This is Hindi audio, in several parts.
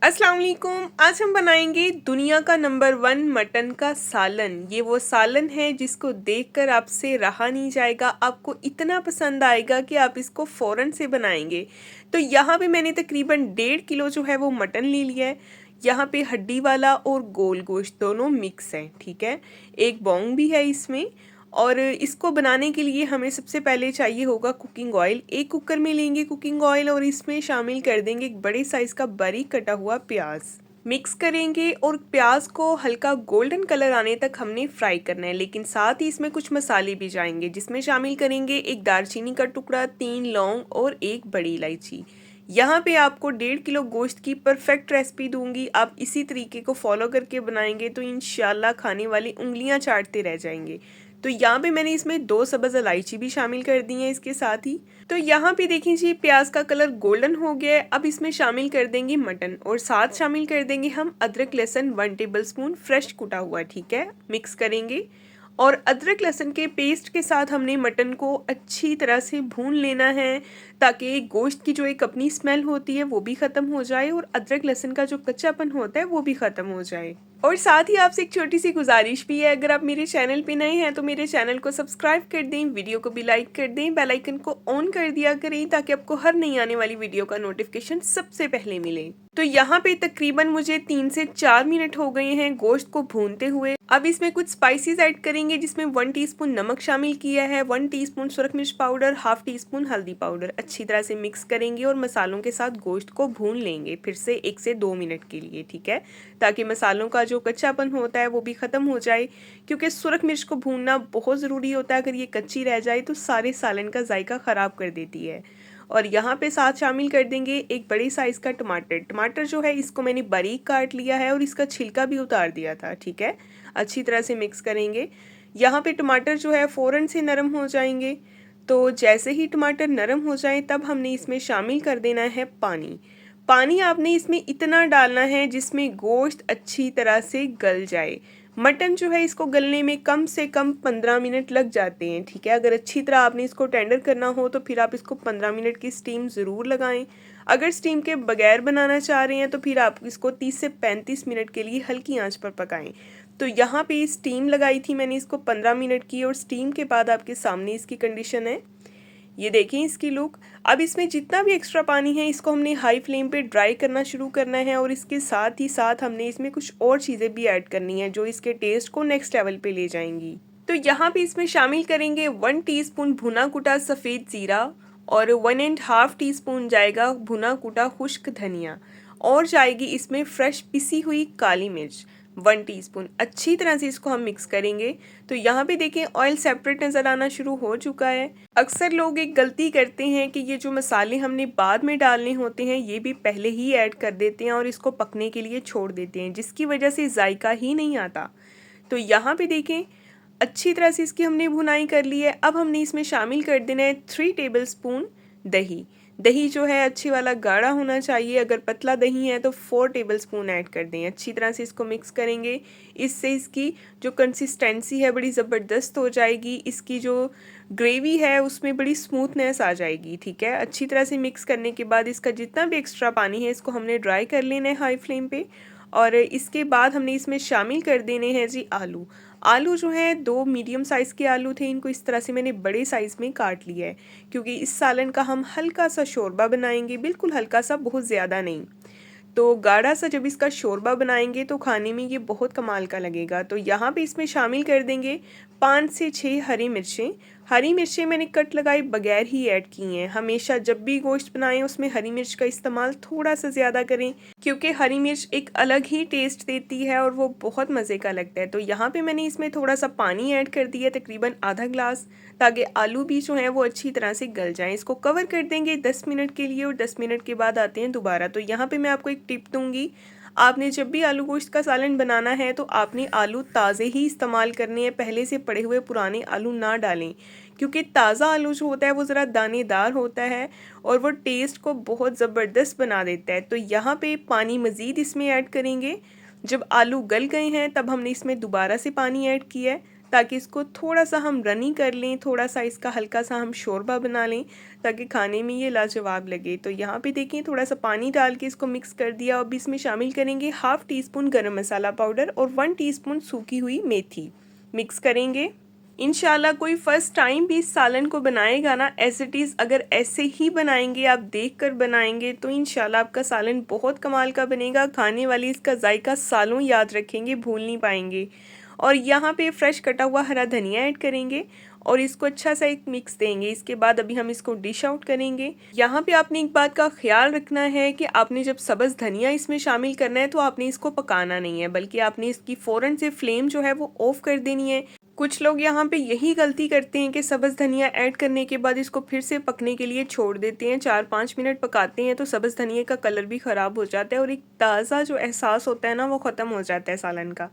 अस्सलाम वालेकुम। आज हम बनाएंगे दुनिया का नंबर 1 मटन का सालन। ये वो सालन है जिसको देखकर आपसे रहा नहीं जाएगा, आपको इतना पसंद आएगा कि आप इसको फ़ौरन से बनाएंगे। तो यहाँ पे मैंने तकरीबन 1.5 किलो जो है वो मटन ले लिया है। यहाँ पे हड्डी वाला और गोल गोश्त दोनों मिक्स हैं, ठीक है। एक बोंग भी है इसमें। और इसको बनाने के लिए हमें सबसे पहले चाहिए होगा कुकिंग ऑयल। एक कुकर में लेंगे कुकिंग ऑयल और इसमें शामिल कर देंगे एक बड़े साइज़ का बारीक कटा हुआ प्याज। मिक्स करेंगे और प्याज को हल्का गोल्डन कलर आने तक हमने फ्राई करना है, लेकिन साथ ही इसमें कुछ मसाले भी जाएंगे जिसमें शामिल करेंगे एक दालचीनी का टुकड़ा, 3 लौंग और एक बड़ी इलायची। यहाँ पे आपको 1.5 किलो गोश्त की परफेक्ट रेसिपी दूंगी। आप इसी तरीके को फॉलो करके बनाएंगे तो इंशाल्लाह खाने वाली उंगलियां चाटते रह जाएंगे। तो यहाँ पे मैंने इसमें 2 सब्ज़ इलायची भी शामिल कर दी हैं इसके साथ ही। तो यहाँ पे देखिए जी, प्याज का कलर गोल्डन हो गया है। अब इसमें शामिल कर देंगे मटन और साथ शामिल कर देंगे हम अदरक लहसुन 1 टेबलस्पून फ्रेश कुटा हुआ, ठीक है। मिक्स करेंगे और अदरक लहसुन के पेस्ट के साथ हमने मटन को अच्छी तरह से भून लेना है ताकि गोश्त की जो एक अपनी स्मेल होती है वो भी ख़त्म हो जाए और अदरक लहसुन का जो कच्चापन होता है वो भी ख़त्म हो जाए। और साथ ही आपसे एक छोटी सी गुजारिश भी है, अगर आप मेरे चैनल पे नए हैं तो मेरे चैनल को सब्सक्राइब कर दें, वीडियो को भी लाइक कर दें, बेल आइकन को ऑन कर दिया करें ताकि आपको हर नई आने वाली वीडियो का नोटिफिकेशन सबसे पहले मिले। तो यहाँ पे तकरीबन मुझे 3 से 4 मिनट हो गए हैं गोश्त को भूनते हुए। अब इसमें कुछ स्पाइसेस ऐड करेंगे जिसमें 1 टीस्पून नमक शामिल किया है, 1 टीस्पून सुरख मिर्च पाउडर, हाफ टीस्पून हल्दी पाउडर। अच्छी तरह से मिक्स करेंगे और मसालों के साथ गोश्त को भून लेंगे फिर से 1 से 2 मिनट के लिए, ठीक है, ताकि मसालों का जो कच्चापन होता है वो भी ख़त्म हो जाए। क्योंकि सुरख मिर्च को भूनना बहुत ज़रूरी होता है, अगर ये कच्ची रह जाए तो सारे सालन का जायका ख़राब कर देती है। और यहाँ पे साथ शामिल कर देंगे एक बड़े साइज़ का टमाटर। टमाटर जो है इसको मैंने बारीक काट लिया है और इसका छिलका भी उतार दिया था, ठीक है। अच्छी तरह से मिक्स करेंगे। यहाँ पे टमाटर जो है फ़ौरन से नरम हो जाएंगे। तो जैसे ही टमाटर नरम हो जाए तब हमने इसमें शामिल कर देना है पानी। पानी आपने इसमें इतना डालना है जिसमें गोश्त अच्छी तरह से गल जाए। मटन जो है इसको गलने में कम से कम 15 मिनट लग जाते हैं, ठीक है। अगर अच्छी तरह आपने इसको टेंडर करना हो तो फिर आप इसको 15 मिनट की स्टीम ज़रूर लगाएं। अगर स्टीम के बगैर बनाना चाह रहे हैं तो फिर आप इसको 30 से 35 मिनट के लिए हल्की आंच पर पकाएं। तो यहाँ पे स्टीम लगाई थी मैंने इसको 15 मिनट की और स्टीम के बाद आपके सामने इसकी कंडीशन है। ये देखें इसकी लुक। अब इसमें जितना भी एक्स्ट्रा पानी है इसको हमने हाई फ्लेम पे ड्राई करना शुरू करना है और इसके साथ ही साथ हमने इसमें कुछ और चीज़ें भी ऐड करनी है जो इसके टेस्ट को नेक्स्ट लेवल पे ले जाएंगी। तो यहाँ पे इसमें शामिल करेंगे 1 टीस्पून भुना कुटा सफ़ेद ज़ीरा और 1.5 टीस्पून जाएगा भुना कुटा खुश्क धनिया और जाएगी इसमें फ्रेश पिसी हुई काली मिर्च 1 टीस्पून। अच्छी तरह से इसको हम मिक्स करेंगे। तो यहाँ पे देखें ऑयल सेपरेट नज़र आना शुरू हो चुका है। अक्सर लोग एक गलती करते हैं कि ये जो मसाले हमने बाद में डालने होते हैं ये भी पहले ही ऐड कर देते हैं और इसको पकने के लिए छोड़ देते हैं, जिसकी वजह से जायका ही नहीं आता। तो यहाँ पे देखें अच्छी तरह से इसकी हमने भुनाई कर ली है। अब हमने इसमें शामिल कर देना है 3 टेबलस्पून दही। दही जो है अच्छी वाला गाढ़ा होना चाहिए, अगर पतला दही है तो 4 टेबलस्पून ऐड कर दें। अच्छी तरह से इसको मिक्स करेंगे, इससे इसकी जो कंसिस्टेंसी है बड़ी ज़बरदस्त हो जाएगी। इसकी जो ग्रेवी है उसमें बड़ी स्मूथनेस आ जाएगी, ठीक है। अच्छी तरह से मिक्स करने के बाद इसका जितना भी एक्स्ट्रा पानी है इसको हमने ड्राई कर लेना है हाई फ्लेम पे। और इसके बाद हमने इसमें शामिल कर देने हैं जी आलू। आलू जो है 2 मीडियम साइज़ के आलू थे, इनको इस तरह से मैंने बड़े साइज़ में काट लिया है क्योंकि इस सालन का हम हल्का सा शोरबा बनाएंगे, बिल्कुल हल्का सा, बहुत ज़्यादा नहीं। तो गाढ़ा सा जब इसका शोरबा बनाएंगे तो खाने में ये बहुत कमाल का लगेगा। तो यहाँ पे इसमें शामिल कर देंगे 5 से 6 हरी मिर्चें। हरी मिर्चें मैंने कट लगाए बगैर ही ऐड की हैं। हमेशा जब भी गोश्त बनाएं उसमें हरी मिर्च का इस्तेमाल थोड़ा सा ज़्यादा करें क्योंकि हरी मिर्च एक अलग ही टेस्ट देती है और वो बहुत मज़े का लगता है। तो यहाँ पे मैंने इसमें थोड़ा सा पानी ऐड कर दिया, तकरीबन आधा ग्लास, ताकि आलू भी जो हैं वो अच्छी तरह से गल जाएं। इसको कवर कर देंगे 10 मिनट के लिए और 10 मिनट के बाद आते हैं दोबारा। तो यहाँ पे मैं आपको एक टिप दूँगी, आपने जब भी आलू गोश्त का सालन बनाना है तो आपने आलू ताज़े ही इस्तेमाल करने हैं, पहले से पड़े हुए पुराने आलू ना डालें क्योंकि ताज़ा आलू जो होता है वो ज़रा दानेदार होता है और वो टेस्ट को बहुत ज़बरदस्त बना देता है। तो यहाँ पे पानी मज़ीद इसमें ऐड करेंगे। जब आलू गल गए हैं तब हमने इसमें दोबारा से पानी ऐड किया है ताकि इसको थोड़ा सा हम रनी कर लें, थोड़ा सा इसका हल्का सा हम शोरबा बना लें ताकि खाने में ये लाजवाब लगे। तो यहाँ पे देखिए थोड़ा सा पानी डाल के इसको मिक्स कर दिया। अब इसमें शामिल करेंगे हाफ़ टी स्पून गरम मसाला पाउडर और 1 टीस्पून सूखी हुई मेथी। मिक्स करेंगे। इंशाल्लाह कोई फ़र्स्ट टाइम भी इस सालन को बनाएगा ना, एज इट इज़ अगर ऐसे ही बनाएंगे, आप देख कर बनाएंगे तो इंशाल्लाह आपका सालन बहुत कमाल का बनेगा। खाने वाले इसका जायका सालों याद रखेंगे, भूल नहीं पाएंगे। और यहाँ पे फ्रेश कटा हुआ हरा धनिया ऐड करेंगे और इसको अच्छा सा एक मिक्स देंगे। इसके बाद अभी हम इसको डिश आउट करेंगे। यहाँ पे आपने एक बात का ख्याल रखना है कि आपने जब सब्ज़ धनिया इसमें शामिल करना है तो आपने इसको पकाना नहीं है, बल्कि आपने इसकी फ़ौरन से फ्लेम जो है वो ऑफ़ कर देनी है। कुछ लोग यहाँ पे यही गलती करते हैं कि सब्ज़ धनिया ऐड करने के बाद इसको फिर से पकने के लिए छोड़ देते हैं, 4-5 मिनट पकाते हैं तो सब्ज़ धनिया का कलर भी ख़राब हो जाता है और एक ताज़ा जो एहसास होता है ना वो ख़त्म हो जाता है सालन का।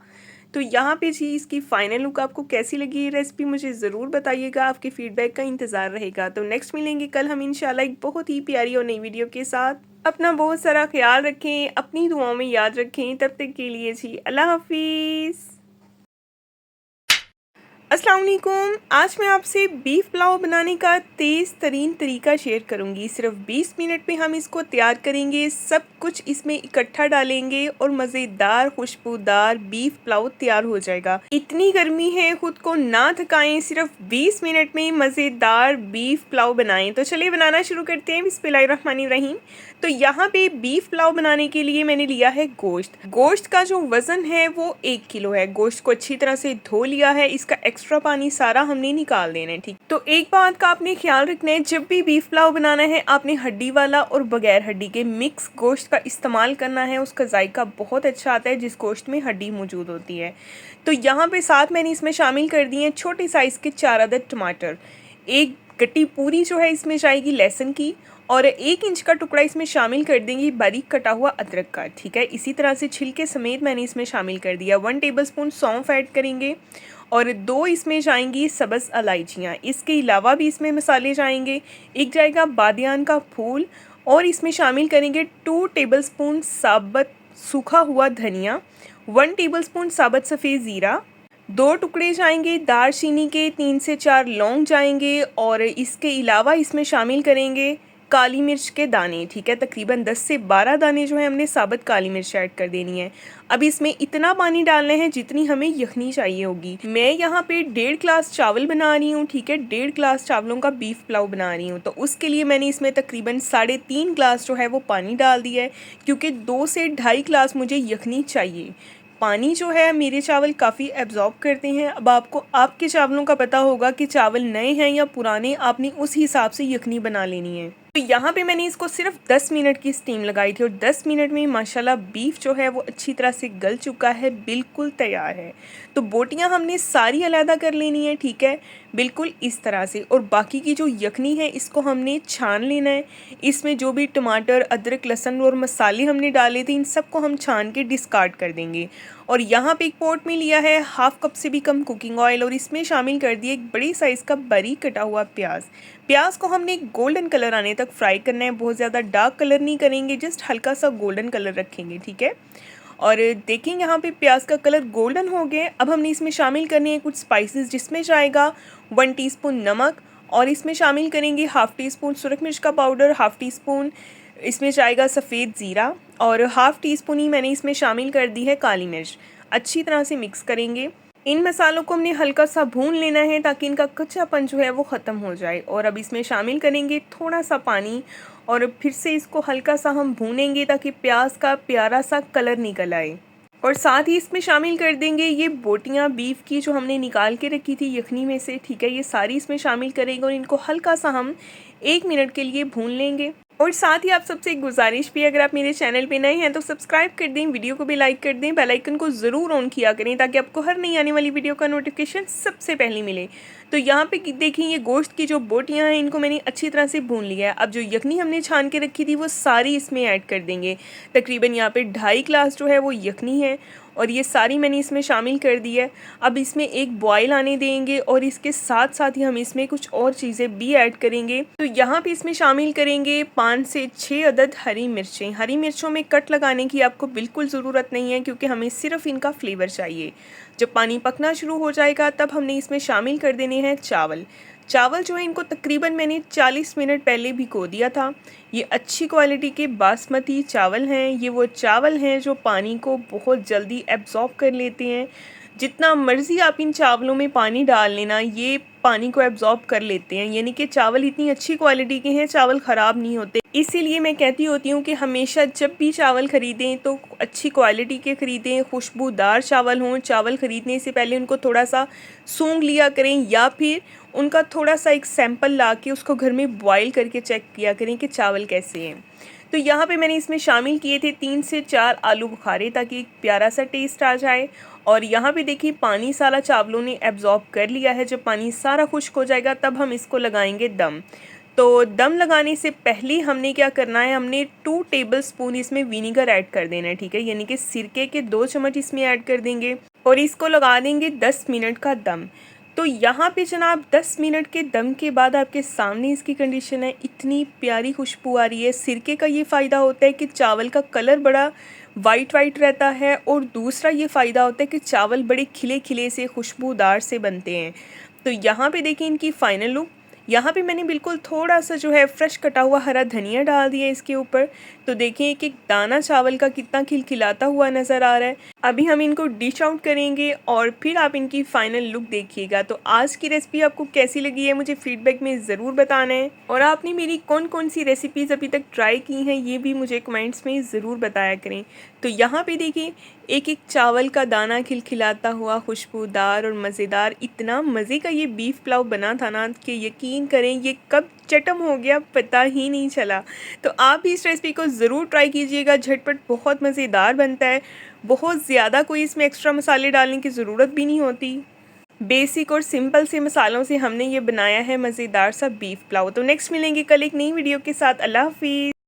तो यहाँ पे जी इसकी फ़ाइनल लुक आपको कैसी लगी ये रेसिपी मुझे ज़रूर बताइएगा, आपके फ़ीडबैक का इंतज़ार रहेगा। तो नेक्स्ट मिलेंगे कल हम इंशाल्लाह एक बहुत ही प्यारी और नई वीडियो के साथ। अपना बहुत सारा ख्याल रखें, अपनी दुआओं में याद रखें। तब तक के लिए जी अल्लाह हाफिज़। अस्सलाम वालेकुम। आज मैं आपसे बीफ पुलाव बनाने का तेज़ तरीन तरीका शेयर करूंगी। सिर्फ 20 मिनट में हम इसको तैयार करेंगे। सब कुछ इसमें इकट्ठा डालेंगे और मज़ेदार खुशबूदार बीफ पुलाव तैयार हो जाएगा। इतनी गर्मी है, खुद को ना थकाएं, सिर्फ 20 मिनट में मज़ेदार बीफ पुलाव बनाएं। तो चलिए बनाना शुरू करते हैं। बिस्मिल्लाहिर्रहमानिर्रहीम। तो यहाँ पे बीफ पुलाव बनाने के लिए मैंने लिया है गोश्त। गोश्त का जो वज़न है वो 1 किलो है। गोश्त को अच्छी तरह से धो लिया है, इसका एक्स्ट्रा पानी सारा हमने निकाल देना है। ठीक, तो एक बात का आपने ख्याल रखना है, जब भी बीफ पुलाव बनाना है आपने हड्डी वाला और बगैर हड्डी के मिक्स गोश्त का इस्तेमाल करना है। उसका जायका बहुत अच्छा आता है जिस गोश्त में हड्डी मौजूद होती है। तो यहाँ पे साथ मैंने इसमें शामिल कर दिए छोटे साइज़ के 4 अदद टमाटर, एक गट्टी पूरी जो है इसमें जाएगी लहसुन की, और 1 इंच का टुकड़ा इसमें शामिल कर देंगे बारीक कटा हुआ अदरक का। ठीक है, इसी तरह से छिलके समेत मैंने इसमें शामिल कर दिया। 1 टेबलस्पून सौंफ ऐड करेंगे और 2 इसमें जाएंगी सब्ज़ इलायचियाँ। इसके अलावा भी इसमें मसाले जाएंगे। एक जाएगा बादियान का फूल और इसमें शामिल करेंगे 2 टेबलस्पून साबुत सूखा हुआ धनिया, 1 टेबलस्पून साबुत सफ़ेद ज़ीरा, 2 टुकड़े जाएंगे दालचीनी के, 3 से 4 लौंग जाएंगे और इसके अलावा इसमें शामिल करेंगे काली मिर्च के दाने। ठीक है, तकरीबन 10 से 12 दाने जो है हमने साबुत काली मिर्च ऐड कर देनी है। अब इसमें इतना पानी डालना है जितनी हमें यखनी चाहिए होगी। मैं यहाँ पे 1.5 गिलास चावल बना रही हूँ। ठीक है, 1.5 गिलास चावलों का बीफ पुलाव बना रही हूँ, तो उसके लिए मैंने इसमें तकरीबन 3.5 गिलास जो है वो पानी डाल दिया है, क्योंकि 2 से 2.5 गिलास मुझे यखनी चाहिए। पानी जो है मेरे चावल काफ़ी एब्जॉर्ब करते हैं। अब आपको आपके चावलों का पता होगा कि चावल नए हैं या पुराने, आपने उस हिसाब से यखनी बना लेनी है। तो यहाँ पे मैंने इसको सिर्फ 10 मिनट की स्टीम लगाई थी और 10 मिनट में माशाल्लाह बीफ जो है वो अच्छी तरह से गल चुका है, बिल्कुल तैयार है। तो बोटियाँ हमने सारी अलहदा कर लेनी है। ठीक है, बिल्कुल इस तरह से। और बाकी की जो यखनी है इसको हमने छान लेना है। इसमें जो भी टमाटर, अदरक, लहसुन और मसाले हमने डाले थे इन सबको हम छान के डिस्कार्ड कर देंगे। और यहाँ पे एक पॉट में लिया है 1/2 कप से भी कम कुकिंग ऑयल और इसमें शामिल कर दिए एक बड़ी साइज़ का बारीक कटा हुआ प्याज। प्याज को हमने गोल्डन कलर आने तक फ्राई करना है, बहुत ज़्यादा डार्क कलर नहीं करेंगे, जस्ट हल्का सा गोल्डन कलर रखेंगे। ठीक है, और देखें यहाँ पे प्याज का कलर गोल्डन हो गया। अब हमने इसमें शामिल करनी है कुछ स्पाइसेस, जिसमें जाएगा 1 टीस्पून नमक और इसमें शामिल करेंगे 1/2 टीस्पून सुरख मिर्च का पाउडर, 1/2 टीस्पून इसमें जाएगा सफ़ेद ज़ीरा और 1/2 टीस्पून ही मैंने इसमें शामिल कर दी है काली मिर्च। अच्छी तरह से मिक्स करेंगे। इन मसालों को हमने हल्का सा भून लेना है ताकि इनका कच्चापन जो है वो ख़त्म हो जाए। और अब इसमें शामिल करेंगे थोड़ा सा पानी और फिर से इसको हल्का सा हम भूनेंगे ताकि प्याज का प्यारा सा कलर निकल आए। और साथ ही इसमें शामिल कर देंगे ये बोटियाँ बीफ की जो हमने निकाल के रखी थी यखनी में से। ठीक है, ये सारी इसमें शामिल करेंगे और इनको हल्का सा हम 1 मिनट के लिए भून लेंगे। और साथ ही आप सबसे एक गुजारिश भी, अगर आप मेरे चैनल पे नए हैं तो सब्सक्राइब कर दें, वीडियो को भी लाइक कर दें, बेल आइकन को ज़रूर ऑन किया करें ताकि आपको हर नई आने वाली वीडियो का नोटिफिकेशन सबसे पहले मिले। तो यहाँ पे देखिए ये गोश्त की जो बोटियाँ हैं इनको मैंने अच्छी तरह से भून लिया है। अब जो यखनी हमने छान के रखी थी वो सारी इसमें ऐड कर देंगे। तकरीबन यहाँ पे 2.5 गिलास जो है वो यखनी है और ये सारी मैंने इसमें शामिल कर दी है। अब इसमें एक बॉयल आने देंगे और इसके साथ साथ ही हम इसमें कुछ और चीज़ें भी ऐड करेंगे। तो यहाँ पे इसमें शामिल करेंगे 5 से 6 अदद हरी मिर्चें। हरी मिर्चों में कट लगाने की आपको बिल्कुल ज़रूरत नहीं है क्योंकि हमें सिर्फ इनका फ्लेवर चाहिए। जब पानी पकना शुरू हो जाएगा तब हमने इसमें शामिल कर देने हैं चावल। चावल जो है इनको तकरीबन मैंने 40 मिनट पहले भिगो दिया था। ये अच्छी क्वालिटी के बासमती चावल हैं। ये वो चावल हैं जो पानी को बहुत जल्दी एब्ज़ॉर्ब कर लेते हैं। जितना मर्ज़ी आप इन चावलों में पानी डाल लेना, ये पानी को एब्ज़ॉर्ब कर लेते हैं। यानी कि चावल इतनी अच्छी क्वालिटी के हैं, चावल ख़राब नहीं होते। इसीलिए मैं कहती होती हूँ कि हमेशा जब भी चावल ख़रीदें तो अच्छी क्वालिटी के ख़रीदें, खुशबूदार चावल हों। चावल ख़रीदने से पहले उनको थोड़ा सा सूंघ लिया करें या फिर उनका थोड़ा सा एक सैंपल ला के उसको घर में बॉयल करके चेक किया करें कि चावल कैसे हैं। तो यहाँ पे मैंने इसमें शामिल किए थे 3 से 4 आलू बुखारे ताकि एक प्यारा सा टेस्ट आ जाए। और यहाँ पे देखिए पानी सारा चावलों ने एब्ज़ॉर्ब कर लिया है। जब पानी सारा खुश्क हो जाएगा तब हम इसको लगाएंगे दम। तो दम लगाने से पहले हमने क्या करना है, हमने 2 टेबलस्पून इसमें विनीगर ऐड कर देना है, ठीक है। यानी कि सिरके के 2 चम्मच इसमें ऐड कर देंगे और इसको लगा देंगे 10 मिनट का दम। तो यहाँ पे जनाब 10 मिनट के दम के बाद आपके सामने इसकी कंडीशन है। इतनी प्यारी खुशबू आ रही है। सिरके का ये फ़ायदा होता है कि चावल का कलर बड़ा वाइट रहता है और दूसरा ये फ़ायदा होता है कि चावल बड़े खिले खिले से खुशबूदार से बनते हैं। तो यहाँ पे देखिए इनकी फ़ाइनल लुक। यहाँ पे मैंने बिल्कुल थोड़ा सा जो है फ्रेश कटा हुआ हरा धनिया डाल दिया इसके ऊपर। तो देखिए एक एक दाना चावल का कितना खिलखिलाता हुआ नज़र आ रहा है। अभी हम इनको डिश आउट करेंगे और फिर आप इनकी फ़ाइनल लुक देखिएगा। तो आज की रेसिपी आपको कैसी लगी है मुझे फ़ीडबैक में ज़रूर बताना है। और आपने मेरी कौन कौन सी रेसिपीज़ अभी तक ट्राई की हैं ये भी मुझे कमेंट्स में ज़रूर बताया करें। तो यहाँ पे देखिए एक एक चावल का दाना खिलखिलाता हुआ खुशबूदार और मज़ेदार। इतना मज़े का ये बीफ पुलाव बना था ना कि यकीन करें ये कब चटम हो गया पता ही नहीं चला। तो आप भी इस रेसिपी को ज़रूर ट्राई कीजिएगा। झटपट बहुत मज़ेदार बनता है। बहुत ज़्यादा कोई इसमें एक्स्ट्रा मसाले डालने की ज़रूरत भी नहीं होती। बेसिक और सिंपल से मसालों से हमने ये बनाया है मज़ेदार सा बीफ पुलाव। तो नेक्स्ट मिलेंगे कल एक नई वीडियो के साथ। अल्लाह हाफिज़।